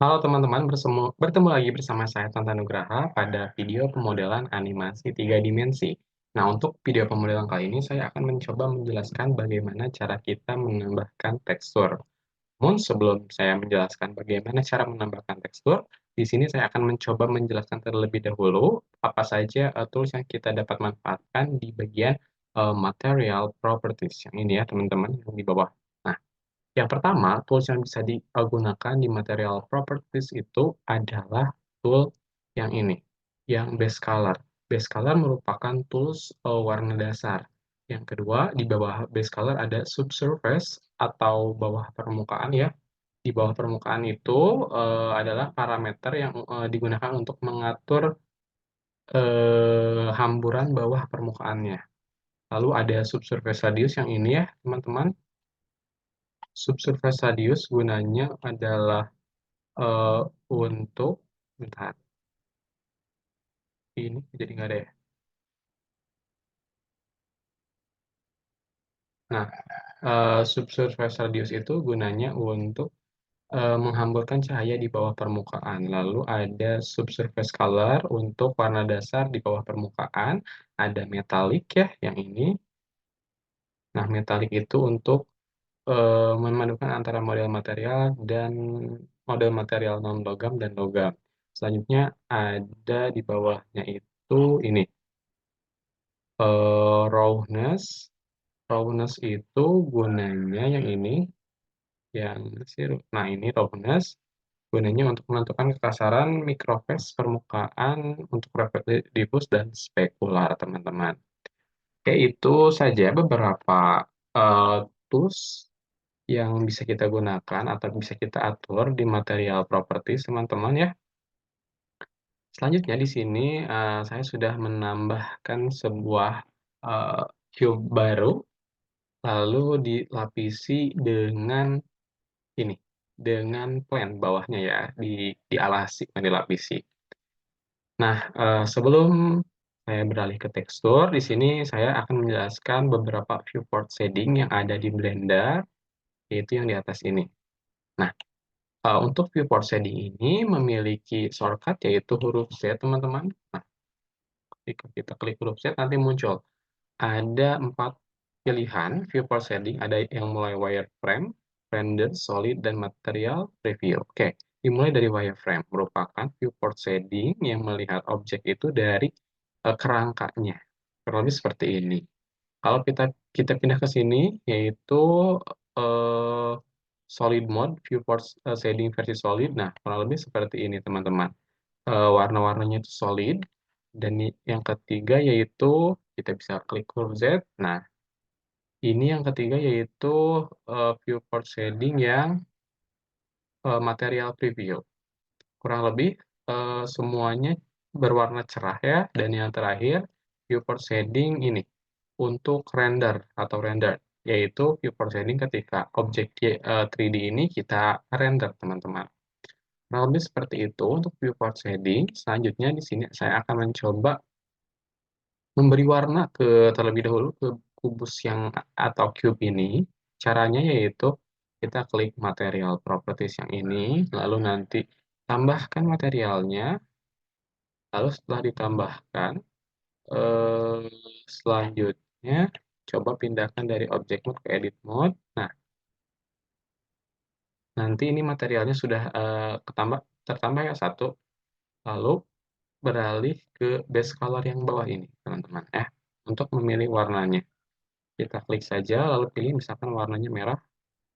Halo teman-teman, bertemu lagi bersama saya Tonta Nugraha pada video pemodelan animasi 3 dimensi. Nah, untuk video pemodelan kali ini saya akan mencoba menjelaskan bagaimana cara kita menambahkan tekstur. Namun sebelum saya menjelaskan bagaimana cara menambahkan tekstur, di sini saya akan mencoba menjelaskan terlebih dahulu apa saja tools yang kita dapat manfaatkan di bagian material properties yang ini ya teman-teman yang di bawah. Nah, yang pertama, tools yang bisa digunakan di material properties itu adalah tool yang ini, yang base color. Base color merupakan tools warna dasar. Yang kedua, di bawah base color ada subsurface atau bawah permukaan ya. Di bawah permukaan itu adalah parameter yang digunakan untuk mengatur hamburan bawah permukaannya. Lalu ada subsurface radius yang ini ya, teman-teman. Subsurface radius gunanya adalah untuk bentar, ini jadi nggak ada ya. Nah, subsurface radius itu gunanya untuk menghamburkan cahaya di bawah permukaan. Lalu ada subsurface color untuk warna dasar di bawah permukaan. Ada metallic ya, yang ini. Nah, metallic itu untuk memadukan antara model material dan model material non-logam dan logam. Selanjutnya ada di bawahnya itu ini rawness. Rawness itu gunanya yang ini, yang nah ini rawness gunanya untuk menentukan kekasaran mikroface permukaan untuk reflektif diffus dan spekular, teman-teman. Oke, itu saja beberapa tools yang bisa kita gunakan atau bisa kita atur di material properties, teman-teman ya. Selanjutnya di sini saya sudah menambahkan sebuah eh, cube baru, lalu dilapisi dengan ini, dengan plan bawahnya ya, dialasi, bukan dilapisi. Nah, sebelum saya beralih ke tekstur, di sini saya akan menjelaskan beberapa viewport shading yang ada di Blender, yaitu yang di atas ini. Nah, untuk viewport shading ini memiliki shortcut yaitu huruf Z, teman-teman. Nah, ketika kita klik huruf Z, nanti muncul. Ada 4 pilihan viewport shading, ada yang mulai wireframe, render, solid, dan material preview. Oke, dimulai dari wireframe, merupakan viewport shading yang melihat objek itu dari kerangkanya. Kurang lebih seperti ini. Kalau kita pindah ke sini, yaitu eh, solid mode, viewport shading versi solid. Nah, kurang lebih seperti ini, teman-teman. Warna-warnanya itu solid. Dan yang ketiga yaitu kita bisa klik huruf Z. Nah, ini yang ketiga yaitu viewport shading yang material preview. Kurang lebih semuanya berwarna cerah ya. Dan yang terakhir viewport shading ini untuk render atau render, yaitu viewport shading ketika objek 3D ini kita render, teman-teman. Kurang lebih seperti itu untuk viewport shading. Selanjutnya di sini saya akan mencoba memberi warna terlebih dahulu ke kubus yang atau cube ini. Caranya yaitu kita klik material properties yang ini, lalu nanti tambahkan materialnya, lalu setelah ditambahkan, eh, selanjutnya coba pindahkan dari object mode ke edit mode. Nah, nanti ini materialnya sudah tertambah ya satu, lalu beralih ke base color yang bawah ini, teman-teman. Untuk memilih warnanya. Kita klik saja, lalu pilih misalkan warnanya merah.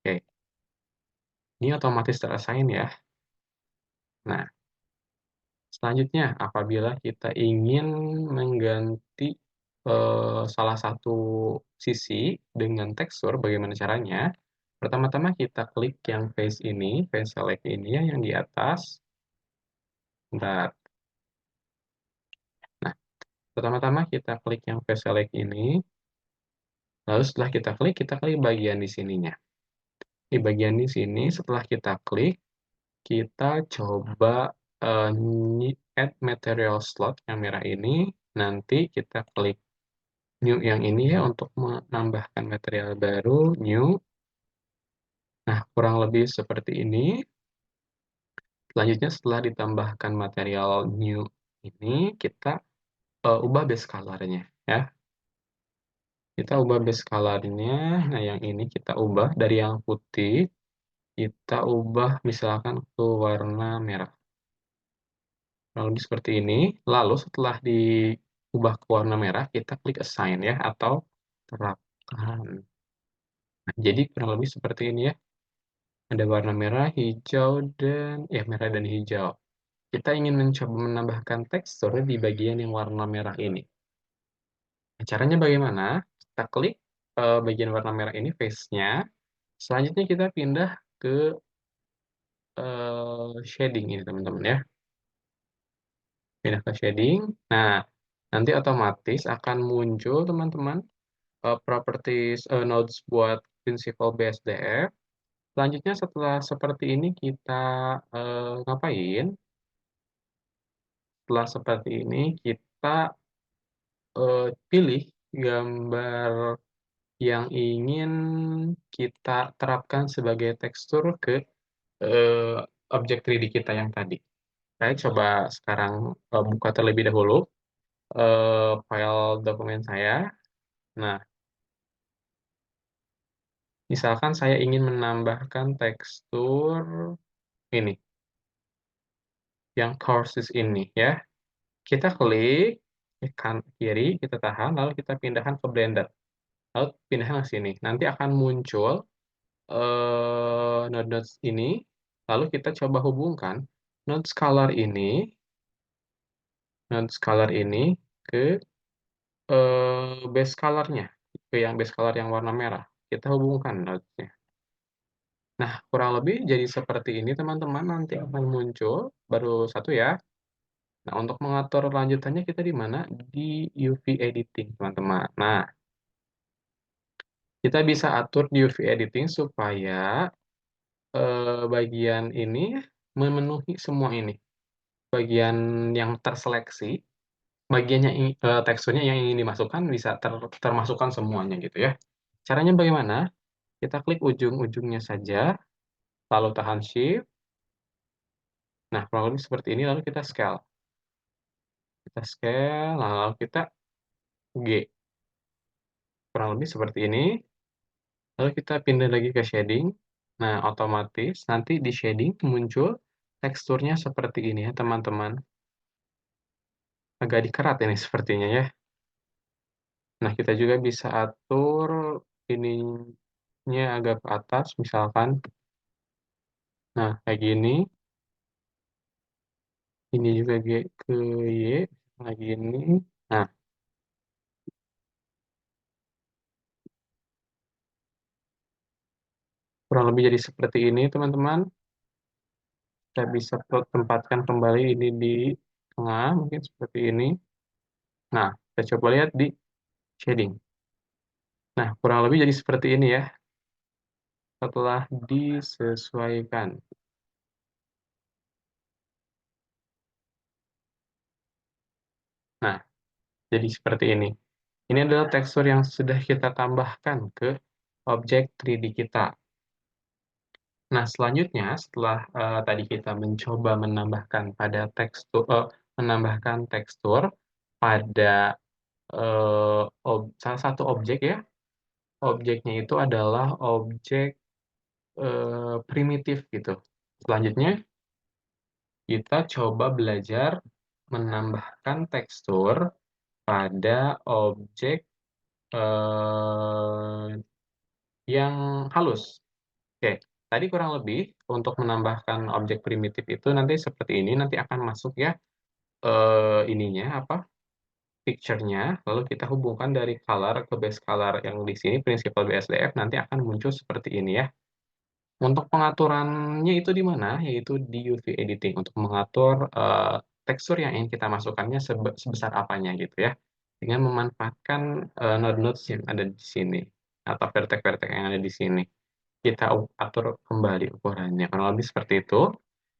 Oke, ini otomatis terassign ya. Nah, selanjutnya apabila kita ingin mengganti salah satu sisi dengan tekstur, bagaimana caranya? Pertama-tama kita klik yang face ini, face select ini ya, yang di atas. Bentar. Nah, pertama-tama kita klik yang face select ini, lalu setelah kita klik bagian di sininya. Di bagian di sini, setelah kita klik, kita coba add material slot yang merah ini, nanti kita klik new yang ini ya untuk menambahkan material baru, new. Nah, kurang lebih seperti ini. Selanjutnya setelah ditambahkan material new ini, kita, ubah base color-nya ya. Kita ubah base color-nya, nah yang ini kita ubah dari yang putih, kita ubah misalkan ke warna merah. Kurang lebih seperti ini. Lalu setelah diubah ke warna merah, kita klik assign ya, atau terapkan. Nah, jadi kurang lebih seperti ini ya. Ada warna merah, hijau, dan ya merah dan hijau. Kita ingin mencoba menambahkan tekstur di bagian yang warna merah ini. Nah, caranya bagaimana? Kita klik bagian warna merah ini, face-nya. Selanjutnya kita pindah ke shading ini teman-teman ya. Pindah ke shading. Nah, nanti otomatis akan muncul teman-teman properties nodes buat Principal BSDF. Selanjutnya setelah seperti ini kita ngapain? Setelah seperti ini kita pilih gambar yang ingin kita terapkan sebagai tekstur ke eh, objek 3D kita yang tadi. Saya coba sekarang buka terlebih dahulu file dokumen saya. Nah, misalkan saya ingin menambahkan tekstur ini, yang courses ini ya. Kita klik, kiri, kita tahan, lalu kita pindahkan ke Blender. Lalu pindahkan ke sini. Nanti akan muncul node-nodes ini, lalu kita coba hubungkan node color ini ke base color-nya, ke yang base color yang warna merah. Kita hubungkan node-nya. Nah, kurang lebih jadi seperti ini teman-teman, nanti akan muncul, baru satu ya. Nah, untuk mengatur lanjutannya kita di mana? Di UV editing, teman-teman. Nah, kita bisa atur di UV editing supaya bagian ini memenuhi semua ini. Bagian yang terseleksi, bagian yang teksturnya yang ingin dimasukkan bisa termasukkan semuanya gitu ya. Caranya bagaimana? Kita klik ujung-ujungnya saja, lalu tahan Shift. Nah, kurang lebih seperti ini, lalu kita scale. Kita scale, lalu kita G. Kurang lebih seperti ini. Lalu kita pindah lagi ke shading. Nah, otomatis nanti di shading muncul teksturnya seperti ini ya, teman-teman. Agak dikerat ini sepertinya ya. Nah, kita juga bisa atur ininya agak ke atas, misalkan. Nah, kayak gini. Ini juga G ke Y, lagi ini. Nah, kurang lebih jadi seperti ini, teman-teman. Kita bisa tempatkan kembali ini di tengah, mungkin seperti ini. Nah, kita coba lihat di shading. Nah, kurang lebih jadi seperti ini ya, setelah disesuaikan. Nah, jadi seperti ini. Ini adalah tekstur yang sudah kita tambahkan ke objek 3D kita. Nah, selanjutnya setelah tadi kita mencoba menambahkan tekstur pada salah satu objek ya. Objeknya itu adalah objek primitif gitu. Selanjutnya kita coba belajar menambahkan tekstur pada objek eh, yang halus. Oke, tadi kurang lebih untuk menambahkan objek primitif itu nanti seperti ini, nanti akan masuk ya ininya apa picture-nya, lalu kita hubungkan dari color ke base color yang di sini Principal BSDF nanti akan muncul seperti ini ya. Untuk pengaturannya itu di mana? Yaitu di UV editing untuk mengatur tekstur yang ingin kita masukkannya sebesar apanya gitu ya. Dengan memanfaatkan node-nodes yang ada di sini atau vertex-vertex yang ada di sini. Kita atur kembali ukurannya. Kurang lebih seperti itu.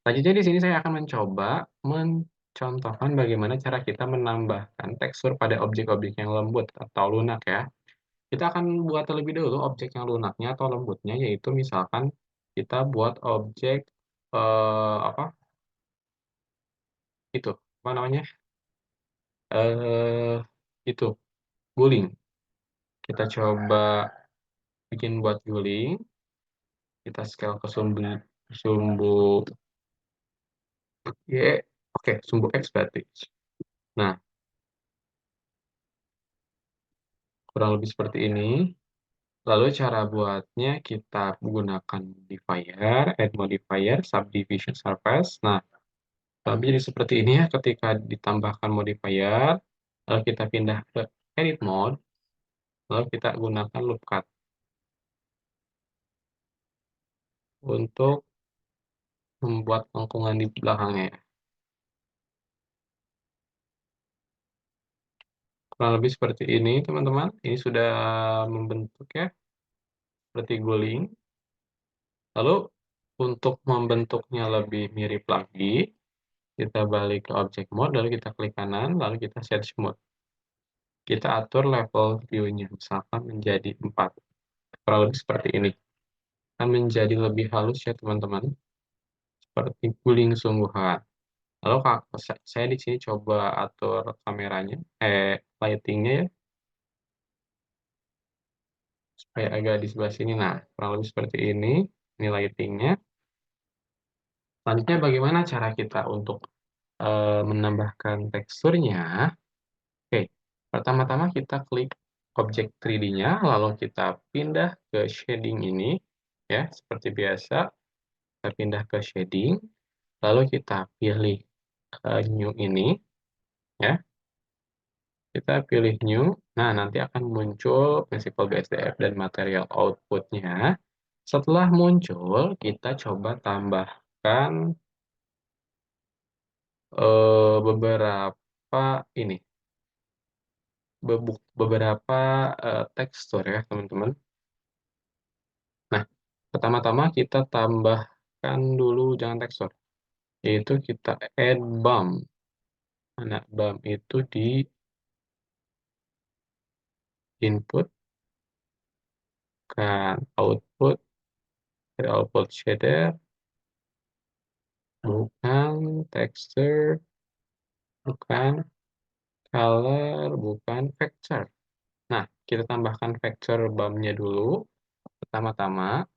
Selanjutnya di sini saya akan mencoba mencontohkan bagaimana cara kita menambahkan tekstur pada objek-objek yang lembut atau lunak ya. Kita akan buat terlebih dahulu objek yang lunaknya atau lembutnya, yaitu misalkan kita buat objek apa? itu, apa namanya, eee, itu, guling. Kita coba bikin buat guling, kita scale ke sumbu Y, oke, sumbu X berarti. Nah, kurang lebih seperti ini. Lalu cara buatnya kita gunakan modifier, add modifier, subdivision surface. Nah, lebih jadi seperti ini ya ketika ditambahkan modifier, lalu kita pindah ke edit mode, lalu kita gunakan loop cut untuk membuat lengkungan di belakangnya ya. Kurang lebih seperti ini teman-teman, ini sudah membentuk ya, seperti guling. Lalu untuk membentuknya lebih mirip lagi, kita balik ke object mode, lalu kita klik kanan, lalu kita search mode. Kita atur level view-nya, misalkan menjadi 4. Kurang lebih seperti ini. Akan menjadi lebih halus ya teman-teman, seperti guling sungguhan. Lalu saya di sini coba atur kameranya, lighting-nya ya, supaya agak di sebelah sini. Nah, kurang lebih seperti ini lighting-nya. Selanjutnya bagaimana cara kita untuk menambahkan teksturnya? Oke, pertama-tama kita klik objek 3D-nya, lalu kita pindah ke shading ini, ya, seperti biasa. Kita pindah ke shading, lalu kita pilih new ini, ya. Kita pilih new. Nah, nanti akan muncul prinsipal BSDF dan material output-nya. Setelah muncul, kita coba tambahkan beberapa ini, beberapa tekstur ya, teman-teman. Nah, pertama-tama kita tambahkan dulu jangan tekstur, yaitu kita add bump. Nah, bump itu di input, kan output, output shader, bukan texture, bukan color, bukan vector. Nah, kita tambahkan vector bump-nya dulu. Pertama-tama,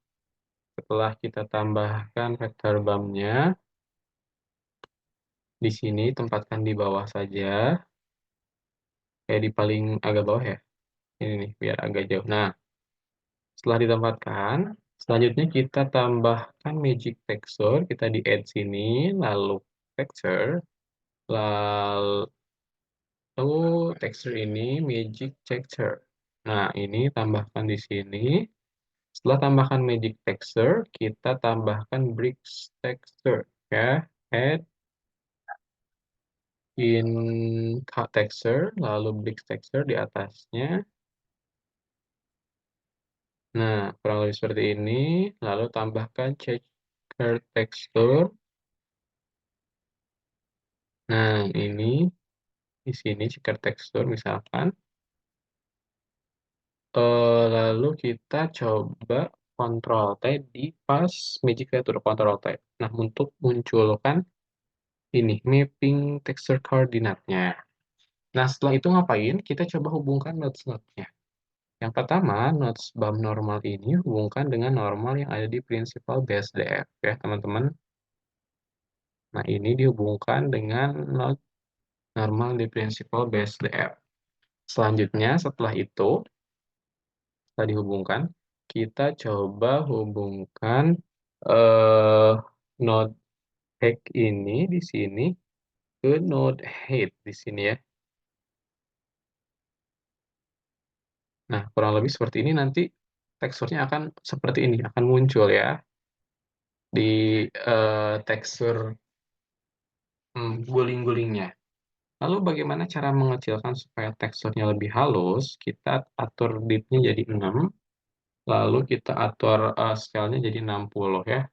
setelah kita tambahkan vector bump-nya, di sini tempatkan di bawah saja, kayak di paling agak bawah ya. Ini nih, biar agak jauh. Nah, setelah ditempatkan, selanjutnya kita tambahkan magic texture, kita di add sini, lalu texture, lalu texture ini magic texture. Nah, ini tambahkan di sini. Setelah tambahkan magic texture, kita tambahkan bricks texture, ya. Add in cut texture, lalu bricks texture di atasnya. Nah, kurang lebih seperti ini. Lalu tambahkan checker texture. Nah, ini di sini checker texture misalkan. Lalu kita coba Ctrl T di pas magic fitur Ctrl T. Nah, untuk munculkan ini mapping texture koordinatnya. Nah, setelah itu ngapain? Kita coba hubungkan nodes-nodesnya. Yang pertama, nodes bump normal ini hubungkan dengan normal yang ada di principal BSDF ya, teman-teman. Nah, ini dihubungkan dengan node normal di principal BSDF. Selanjutnya, setelah itu, setelah dihubungkan, kita coba hubungkan eh, node hack ini di sini ke node head di sini ya. Nah, kurang lebih seperti ini nanti teksturnya akan seperti ini, akan muncul ya di tekstur guling-gulingnya. Lalu bagaimana cara mengecilkan supaya teksturnya lebih halus? Kita atur dip-nya jadi 6, lalu kita atur scale-nya jadi 60 ya.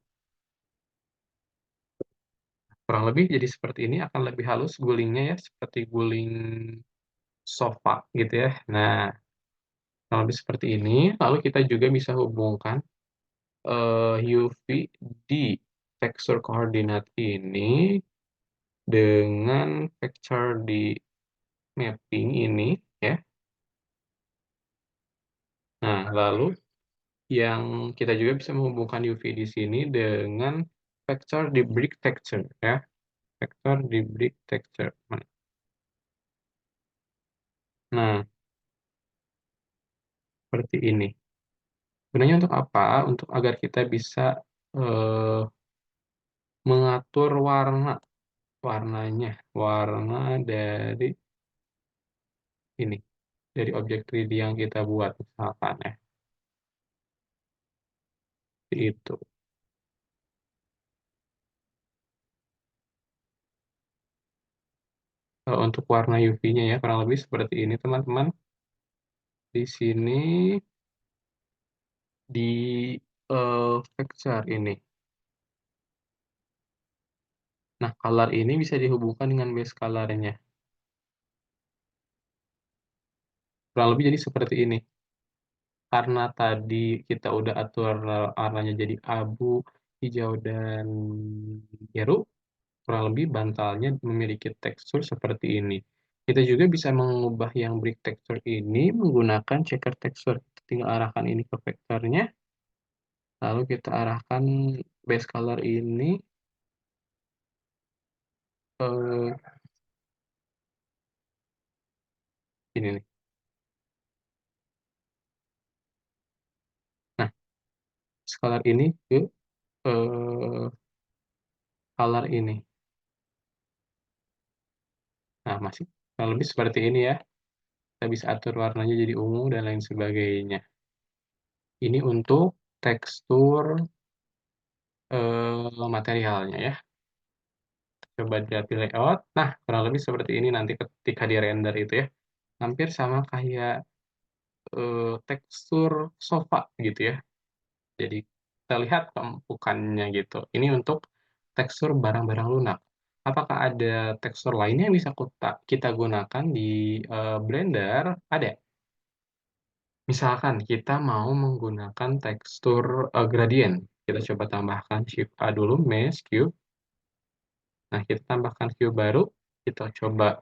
Kurang lebih jadi seperti ini, akan lebih halus gulingnya ya, seperti guling sofa gitu ya. Nah, kurang lebih seperti ini. Lalu kita juga bisa hubungkan UV di tekstur koordinat ini dengan vector di mapping ini ya. Nah, lalu yang kita juga bisa menghubungkan UV di sini dengan vector di brick texture ya. Vektor di brick texture. Nah, seperti ini. Gunanya untuk apa? Untuk agar kita bisa eh, mengatur warnanya, warna dari ini, dari objek 3D yang kita buat misalkan ya. Seperti itu. Untuk warna UV-nya ya kurang lebih seperti ini teman-teman. Di sini di vector ini. Nah, color ini bisa dihubungkan dengan base color-nya. Kurang lebih jadi seperti ini. Karena tadi kita udah atur warnanya jadi abu, hijau, dan biru, kurang lebih bantalnya memiliki tekstur seperti ini. Kita juga bisa mengubah yang brick texture ini menggunakan checker texture. Kita tinggal arahkan ini ke vektornya, lalu kita arahkan base color ini ke ini nih. Nah, base color ini ke color ini. Nah, masih kurang lebih seperti ini ya. Kita bisa atur warnanya jadi ungu dan lain sebagainya. Ini untuk tekstur materialnya ya. Coba lihat di layout. Nah, kurang lebih seperti ini nanti ketika di render itu ya. Hampir sama kayak tekstur sofa gitu ya. Jadi kita lihat keempukannya gitu. Ini untuk tekstur barang-barang lunak. Apakah ada tekstur lainnya yang bisa kita gunakan di Blender? Ada. Misalkan kita mau menggunakan tekstur gradient. Kita coba tambahkan Shift A dulu, Mesh, Cube. Nah, kita tambahkan cube baru. Kita coba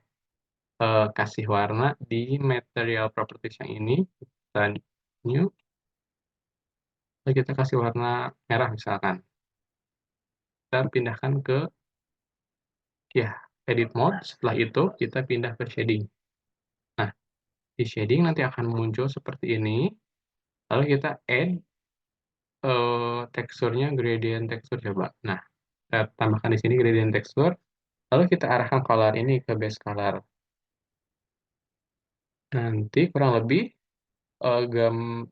kasih warna di material properties yang ini. Kita new. Lalu kita kasih warna merah misalkan. Kita pindahkan ke ya edit mode. Setelah itu kita pindah ke shading. Nah, di shading nanti akan muncul seperti ini. Lalu kita add teksturnya gradient texture coba. Nah, kita tambahkan di sini gradient texture. Lalu kita arahkan color ini ke base color. Nanti kurang lebih gam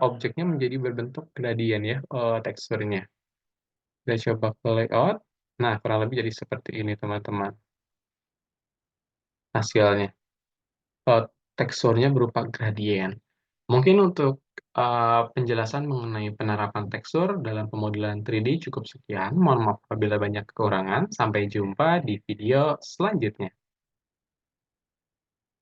objeknya menjadi berbentuk gradient ya teksturnya. Kita coba ke layout. Nah, kurang lebih jadi seperti ini teman-teman hasilnya. Eh, Teksturnya berupa gradient. Mungkin untuk penjelasan mengenai penerapan tekstur dalam pemodelan 3D cukup sekian. Mohon maaf apabila banyak kekurangan. Sampai jumpa di video selanjutnya.